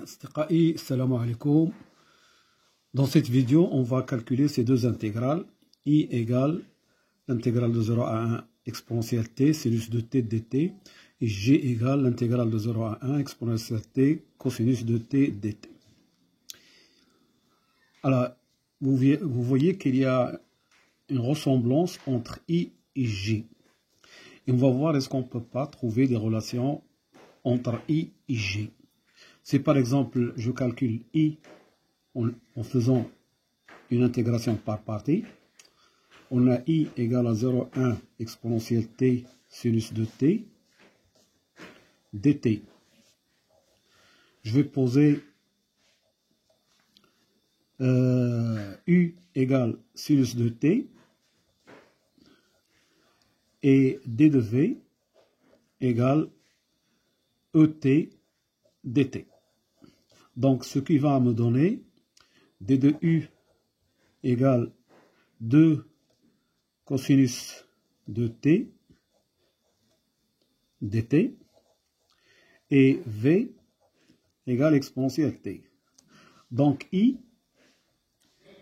أصدقائي السلام عليكم. Dans cette vidéo, on va calculer ces deux intégrales. I égale l'intégrale de 0 à 1 exponentielle t sinus de t dt et G égale l'intégrale de 0 à 1 exponentielle t cosinus de t dt. Alors, vous voyez qu'il y a une ressemblance entre I et J. Et on va voir est-ce qu'on ne peut pas trouver des relations entre I et J. Si par exemple je calcule I en faisant une intégration par partie, on a I égale à 0,1 exponentielle t sinus de t dt. Je vais poser U égale sinus de t et d de v égale et dt. Donc, ce qui va me donner d de u égale 2 cosinus de t dt et v égale exponentielle t. Donc, i,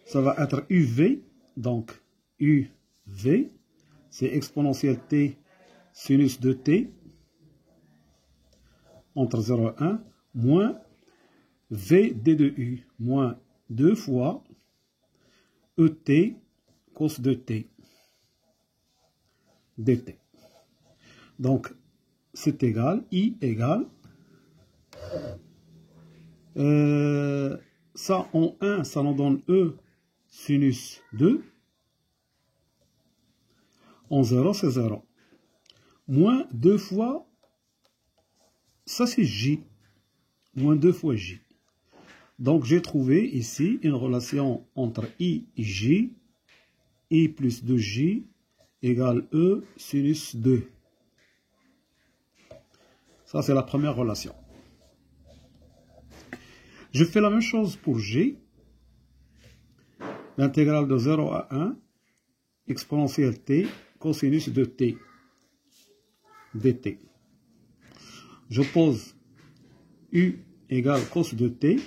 ça va être uv. Donc, uv, c'est exponentielle t sinus de t entre 0 et 1 moins v d de u moins 2 fois et cos de t dt. Donc, c'est égal, I égale, ça en 1, ça nous donne E sinus 2, en 0, c'est 0, moins 2 fois, ça c'est J, moins 2 fois J. Donc, j'ai trouvé ici une relation entre I et J. I plus 2J égale E sinus 2. Ça, c'est la première relation. Je fais la même chose pour G. L'intégrale de 0 à 1 exponentielle t cosinus de t dt. Je pose U égale cos de t,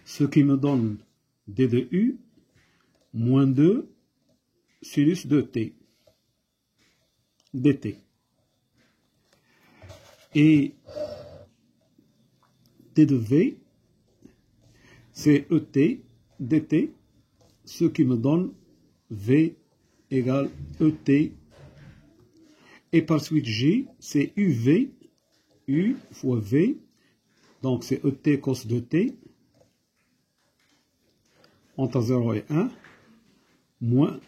ce qui me donne d de u moins 2 sinus de t dt. Et d de v, c'est et dt, ce qui me donne v égale et. Et par suite J, c'est uv, u fois v, donc c'est et cos de t, entre 0 et 1, moins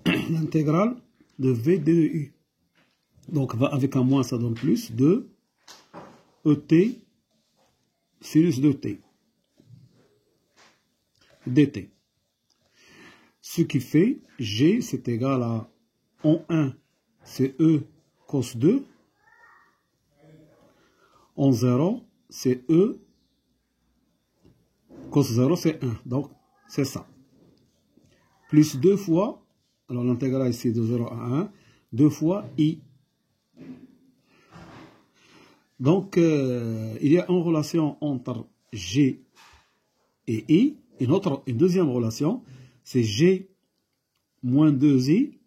l'intégrale de v d de u. Donc avec un moins, ça donne plus, de et sinus de t dt. Ce qui fait, G, c'est égal à, en 1, c'est E cos 2, en 0, c'est E, cos 0, c'est 1. Donc, c'est ça. Plus 2 fois, alors l'intégrale ici de 0 à 1, 2 fois I. Donc, il y a une relation entre G et I. Une deuxième relation, c'est G moins 2I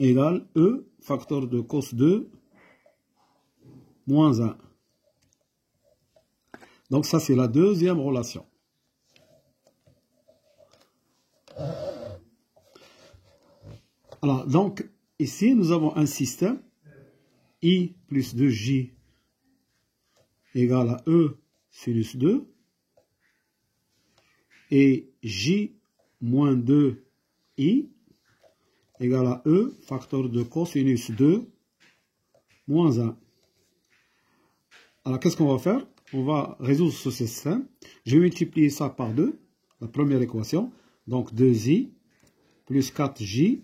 égale E, facteur de cos 2, moins 1. Donc, ça, c'est la deuxième relation. Alors, donc, ici, nous avons un système I plus 2J égale à E sinus 2 et J moins 2I égale à E facteur de cosinus 2 moins 1. Alors, qu'est-ce qu'on va faire? On va résoudre ce système. Je vais multiplier ça par 2, la première équation. Donc, 2i plus 4j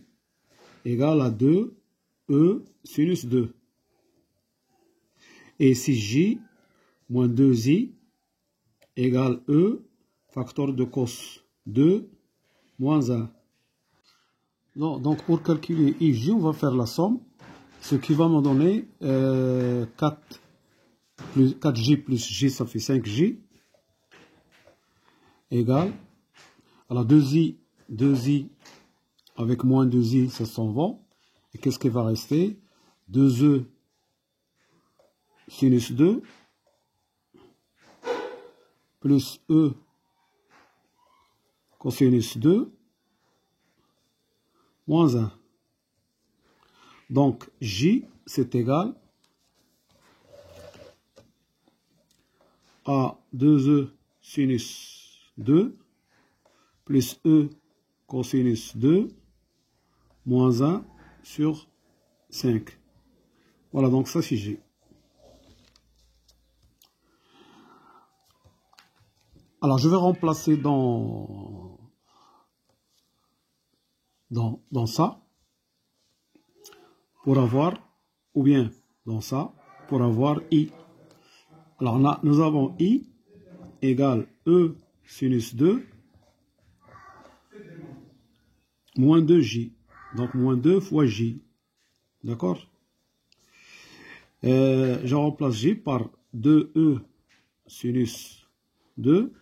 égale à 2e sinus 2. Et si j moins 2i égale e facteur de cos 2 moins 1. Non, donc, pour calculer ij, on va faire la somme, ce qui va me donner 4 plus 4J plus J, ça fait 5J, égale, alors 2I avec moins 2I, ça s'en va. Et qu'est-ce qui va rester? 2E sinus 2 plus E cosinus 2 moins 1. Donc, J, c'est égal à 2E sinus 2 plus E cosinus 2 moins 1 sur 5. Voilà, donc ça c'est J. Alors, je vais remplacer dans ça pour avoir, ou bien dans ça pour avoir I. Alors, nous avons I égale E sinus 2 moins 2J. Donc, moins 2 fois J. D'accord? Je remplace J par 2E sinus 2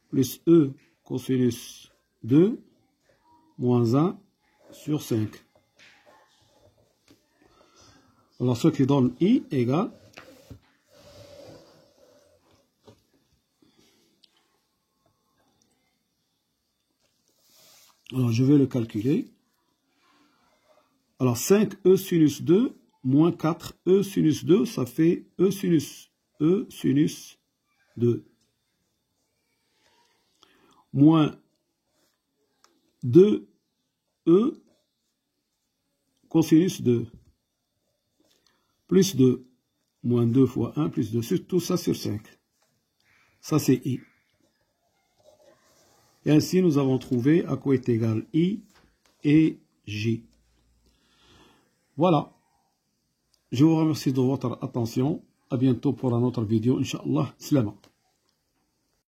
plus E cosinus 2 moins 1 sur 5. Alors, ce qui donne I égale alors, je vais le calculer. Alors, 5E sinus 2 moins 4E sinus 2, ça fait E sinus 2 moins 2E cosinus 2 plus 2 moins 2 fois 1 plus 2, tout ça sur 5. Ça, c'est I. Et ainsi, nous avons trouvé à quoi est égal I et J. Voilà. Je vous remercie de votre attention. À bientôt pour une autre vidéo, Inch'Allah. Slama.